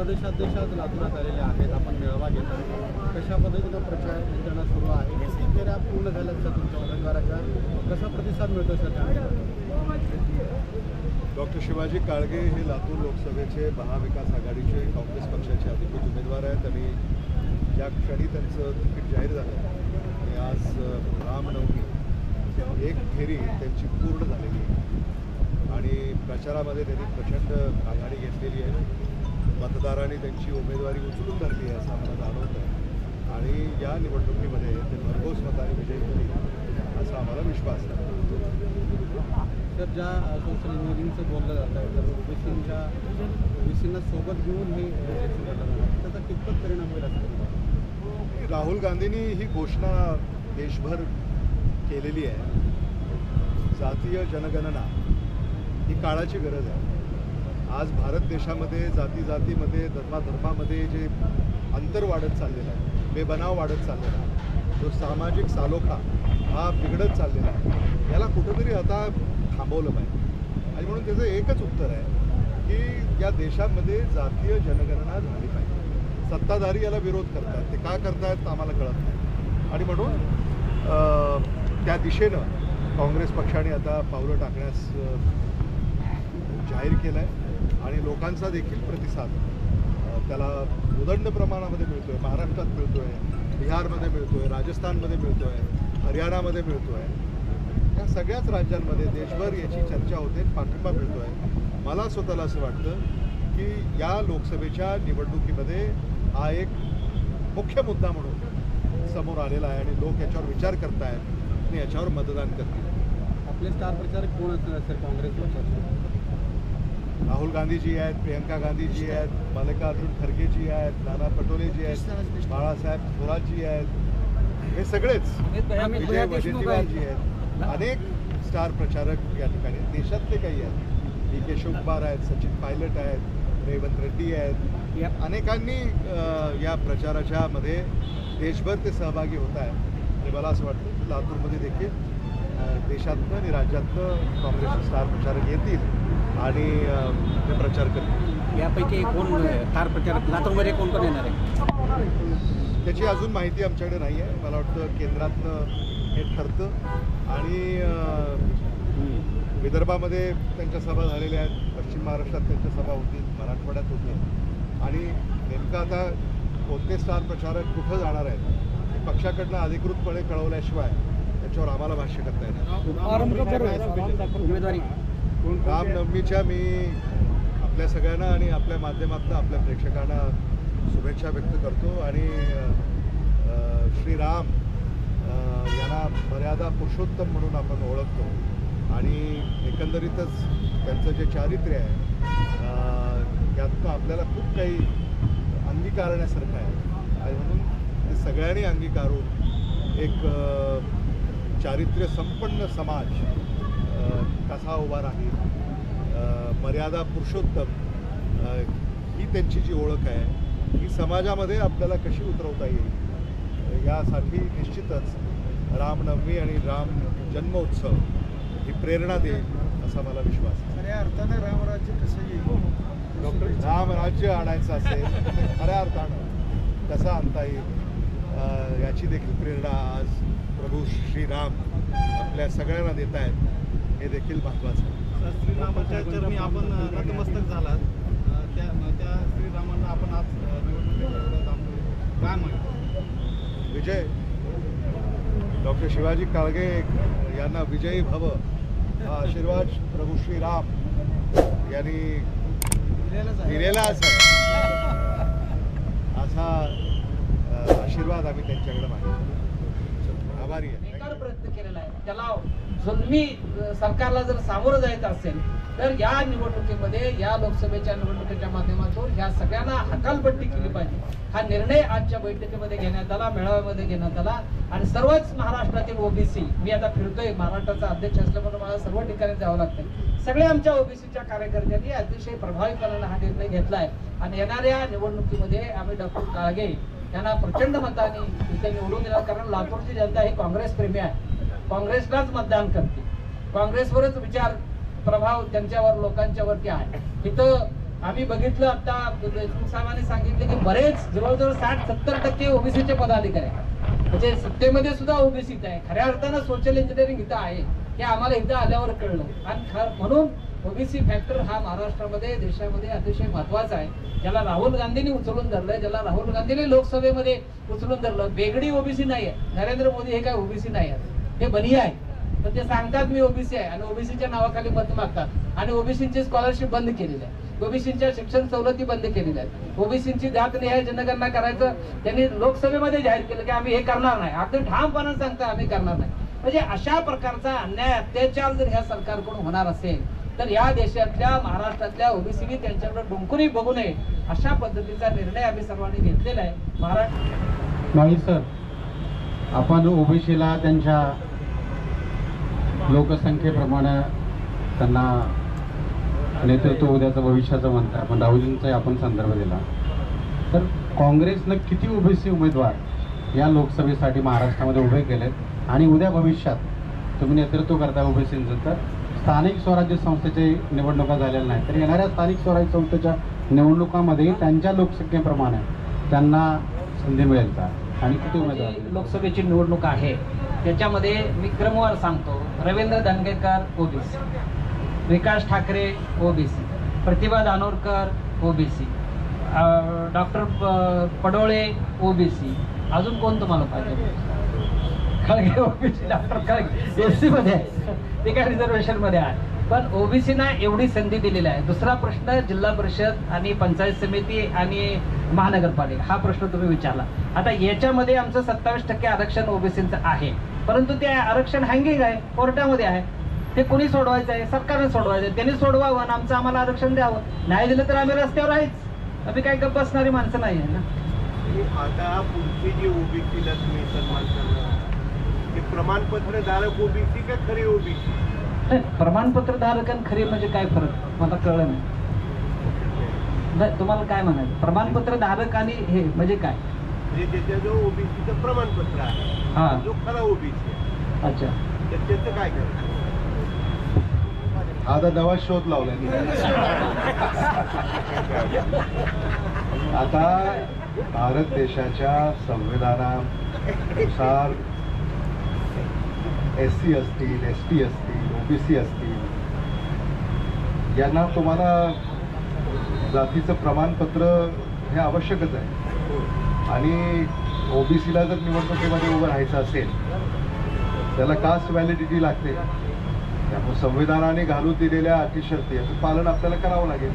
प्रदेशाध्यक्ष आज लातूरात आलेले आहेत, आपण मेळावा घेतो, कशा पद्धतीनं प्रचार यंत्रणा सुरू आहे, किती फेऱ्या पूर्ण झाल्या सर तुमच्या उमेदवाराच्या, कसा प्रतिसाद मिळतो सर? डॉक्टर शिवाजी काळगे हे लातूर लोकसभेचे महाविकास आघाडीचे काँग्रेस पक्षाचे अधिकृत उमेदवार आहेत आणि ज्या क्षणी त्यांचं तिकीट जाहीर झालं आणि आज रामनवमी एक फेरी त्यांची पूर्ण झालेली आहे आणि प्रचारामध्ये त्यांनी प्रचंड आघाडी घेतलेली आहे. मतदारांनी त्यांची उमेदवारी उचलून धरली आहे असं आम्हाला जाणवत आहे आणि या निवडणुकीमध्ये ते भरघोस मताने विजयी होईल असा आम्हाला विश्वास आहे. तर ज्या सोशल इंजिनिअरिंगचं बोललं जात आहे तर ओबीसींना सोबत घेऊन हे त्याचा कितपत परिणाम होईल असं? राहुल गांधींनी ही घोषणा देशभर केलेली आहे. जातीय जनगणना ही काळाची गरज आहे. आज भारत देशामध्ये जातीमध्ये धर्मामध्ये जे अंतर वाढत चाललेलं आहे, बेबनाव वाढत चाललेला आहे, जो सामाजिक सालोखा हा बिघडत चाललेला आहे, याला कुठंतरी आता थांबवलं पाहिजे आणि म्हणून त्याचं एकच उत्तर आहे की या देशामध्ये जातीय जनगणना झाली पाहिजे. सत्ताधारी याला विरोध करतात, ते का करतायत आम्हाला कळत नाही आणि म्हणून त्या दिशेनं काँग्रेस पक्षाने आता पावलं टाकण्यास जाहीर केलं आहे आणि लोकांचा देखील प्रतिसाद त्याला उदंड प्रमाणामध्ये मिळतो आहे. महाराष्ट्रात मिळतो आहे, बिहारमध्ये मिळतो आहे, राजस्थानमध्ये मिळतो आहे, हरियाणामध्ये मिळतो आहे. या सगळ्याच राज्यांमध्ये देशभर याची चर्चा होते, पाठिंबा मिळतो आहे. मला स्वतःला असं वाटतं की या लोकसभेच्या निवडणुकीमध्ये हा एक मुख्य मुद्दा म्हणून समोर आलेला आहे आणि लोक याच्यावर विचार करत आहेत आणि याच्यावर मतदान करतील. आपले स्टार प्रचारक कोण असणार सर काँग्रेस पक्षाचे? राहुल गांधीजी आहेत, प्रियंका गांधीजी आहेत, मल्लिकार्जुन खरगेजी आहेत, नाना पटोलेजी आहेत, बाळासाहेब थोरातजी आहेत, हे सगळेच विजय वडेट्टीवारजी आहेत. अनेक स्टार प्रचारक या ठिकाणी देशातले काही आहेत. डी.के. शिवकुमार आहेत, सचिन पायलट आहेत, रेवंत रेड्डी आहेत. या अनेकांनी या प्रचाराच्या मध्ये देशभर ते सहभागी होत आहेत आणि मला असं वाटतं की लातूरमध्ये देखील देशातनं आणि राज्यातनं काँग्रेसचे स्टार प्रचारक येतील आणि ते प्रचार करतील. यापैकी कोण स्टार प्रचारक लातूरमध्ये कोण कोण येणार आहे त्याची अजून माहिती आमच्याकडे नाही आहे. मला वाटतं केंद्रातनं हे ठरतं आणि विदर्भामध्ये त्यांच्या सभा झालेल्या आहेत, पश्चिम महाराष्ट्रात त्यांच्या सभा होतील, मराठवाड्यात होतील आणि नेमकं आता कोणते स्टार प्रचारक कुठं जाणार आहेत पक्षाकडनं अधिकृतपणे कळवल्याशिवाय त्याच्यावर आम्हाला भाष्य करता येणार. उमेदवारी रामनवमीच्या मी आपल्या सगळ्यांना आणि आपल्या माध्यमातून आपल्या प्रेक्षकांना शुभेच्छा व्यक्त करतो आणि श्रीराम यांना मर्यादा पुरुषोत्तम म्हणून आपण ओळखतो आणि एकंदरीतच त्यांचं जे चारित्र्य आहे यातनं आपल्याला खूप काही अंगीकारण्यासारखं आहे आणि म्हणून ते सगळ्यांनी अंगीकारून एक चारित्र्य संपन्न समाज कसा उभा राहील, मर्यादा पुरुषोत्तम ही त्यांची जी ओळख आहे ही समाजामध्ये आपल्याला कशी उतरवता येईल यासाठी निश्चितच रामनवमी आणि राम जन्मोत्सव ही प्रेरणा देईल असा मला विश्वास आहे. खऱ्या अर्थानं रामराज्य कसं येईल? डॉक्टर रामराज्य आणायचं असेल तर खऱ्या अर्थानं कसं आणता येईल याची देखील प्रेरणा आज प्रभू श्रीराम आपल्या सगळ्यांना देत आहेत, हे देखील महत्त्वाचं आहे. श्रीरामाच्या चरणी आपण नतमस्तक झालात, त्या श्रीरामांना आपण आज काय म्हणतो? विजय डॉक्टर शिवाजी काळगे यांना विजयी भव हा आशीर्वाद प्रभू श्रीराम यांनी दिलेलाच आहे असा आशीर्वाद आम्ही त्यांच्याकडे मागितला. आभारी आहे. प्रयत्न केलेला आहे त्याला जुलमी सरकारला जर सामोरं जायचं असेल तर या निवडणुकीमध्ये या लोकसभेच्या निवडणुकीच्या माध्यमातून ह्या सगळ्यांना हकालपट्टी केली पाहिजे. हा निर्णय आजच्या बैठकीमध्ये घेण्यात आला, मेळाव्यामध्ये घेण्यात आला आणि सर्वच महाराष्ट्रातील ओबीसी, मी आता फिरतोय महाराष्ट्राचा अध्यक्ष असल्यामुळे मला सर्व ठिकाणी जावं लागतं, सगळ्या आमच्या ओबीसीच्या कार्यकर्त्यांनी अतिशय प्रभावीपणाने हा निर्णय घेतलाय आणि येणाऱ्या निवडणुकीमध्ये आम्ही डॉक्टर काळगे यांना प्रचंड मताने इथे निवडून दिला. कारण लातूरची जनता ही काँग्रेस प्रेमी आहे, काँग्रेसलाच मतदान करते, काँग्रेसवरच विचार प्रभाव त्यांच्यावर लोकांच्या वरती आहे. इथं आम्ही बघितलं आता देशमुख साहेबांनी सांगितले की बरेच जवळजवळ 60-70% ओबीसीचे पदाधिकारी आहेत. म्हणजे सत्तेमध्ये सुद्धा ओबीसीत आहे. खऱ्या अर्थानं सोशल इंजिनिअरिंग इथं आहे हे आम्हाला इथं आल्यावर कळलं आणि म्हणून ओबीसी फॅक्टर हा महाराष्ट्रामध्ये देशामध्ये अतिशय महत्वाचा आहे. ज्याला राहुल गांधींनी उचलून धरलंय, ज्याला राहुल गांधींनी लोकसभेमध्ये उचलून धरलं. वेगळी ओबीसी नाही आहे. नरेंद्र मोदी हे काय ओबीसी नाही आहेत, हे बनिया आहे. पण ते सांगतात मी ओबीसी आहे आणि ओबीसीच्या नावाखाली मत मागतात आणि ओबीसीची स्कॉलरशिप बंद केलेली आहे. ओबीसीच्या शिक्षण सवलती बंद केलेल्या आहेत. ओबीसीची जातनिहाय जनगणना करायचं त्यांनी लोकसभेमध्ये जाहीर केलं की आम्ही हे करणार नाही. अगदी ठामपणे सांगता आम्ही करणार नाही. म्हणजे अशा प्रकारचा अन्याय अत्याचार जर ह्या सरकारकडून होणार असेल तर या देशातल्या महाराष्ट्रातल्या ओबीसीनी त्यांच्याकडे डुंकुनी बघू नये अशा पद्धतीचा निर्णय आम्ही सर्वांनी घेतलेला आहे. महाराष्ट्र नाही सर, आपण ओबीसीला त्यांच्या लोकसंख्येप्रमाणे त्यांना नेतृत्व उद्याचं भविष्याचं म्हणताय. आपण राहुलजींचाही आपण संदर्भ दिला. तर काँग्रेसनं किती ओबीसी उमेदवार या लोकसभेसाठी महाराष्ट्रामध्ये उभे केलेत आणि उद्या भविष्यात तुम्ही नेतृत्व करता ओबीसींचं, तर स्थानिक स्वराज्य संस्थेचे निवडणुका झालेल्या नाही तर येणाऱ्या स्थानिक स्वराज्य संस्थेच्या निवडणुकांमध्ये त्यांच्या लोकसंख्येप्रमाणे त्यांना संधी मिळेल का आणि किती उमेदवार? लोकसभेची निवडणूक आहे त्याच्यामध्ये मी क्रमवार सांगतो. रवींद्र धंगेकर ओबीसी, विकास ठाकरे ओबीसी, प्रतिभा Dhanorkar OBC, doctor Padole OBC, अजून कोण तुम्हाला पाहिजे? खळगे ओबीसी, डॉक्टर खळगे एससी मध्ये आहे, ते काय रिझर्वेशन मध्ये आहे. पण ओबीसीना एवढी संधी दिलेली आहे. दुसरा प्रश्न जिल्हा परिषद आणि पंचायत समिती आणि महानगरपालिका हा प्रश्न तुम्ही विचारला. आता याच्यामध्ये आमचं 27% आरक्षण ओबीसीचं आहे, परंतु ते आरक्षण हँगिंग आहे, कोर्टामध्ये आहे. ते कोणी सोडवायचं आहे? सरकारने सोडवायचं आहे. त्यांनी सोडवावं आणि आमचं आम्हाला आरक्षण द्यावं. नाही दिलं तर आम्ही रस्त्यावर आहेच. आम्ही काय गप्प बसणारी माणसं नाही आहे ना. आता पुढची जी ओबीसीला तुम्ही सन्मान करणार ते प्रमाणपत्र धारक ओबीसी का खरे ओबीसी? प्रमाणपत्र धारक आणि खरे म्हणजे काय फरक मला कळलं नाही. तुम्हाला काय म्हणायचं? प्रमाणपत्र धारक आणि हे म्हणजे काय? म्हणजे त्याच्याजवळ ओबीसीचं प्रमाणपत्र आहे, हा, जो खरा ओबीसी आहे. अच्छा, तर त्याचं काय करायचं? आता नवा शोध लावलाय. आता भारत देशाच्या संविधानानुसार SC असतील, ST असतील, OBC असतील यांना तुम्हाला जातीचं प्रमाणपत्र हे आवश्यकच आहे. आणि OBCला जर निवडणुकीमध्ये उभं राहायचं असेल त्याला कास्ट व्हॅलिडिटी लागते. त्यामुळे संविधानाने घालून दिलेल्या अटी शर्ती याचं पालन आपल्याला करावं लागेल.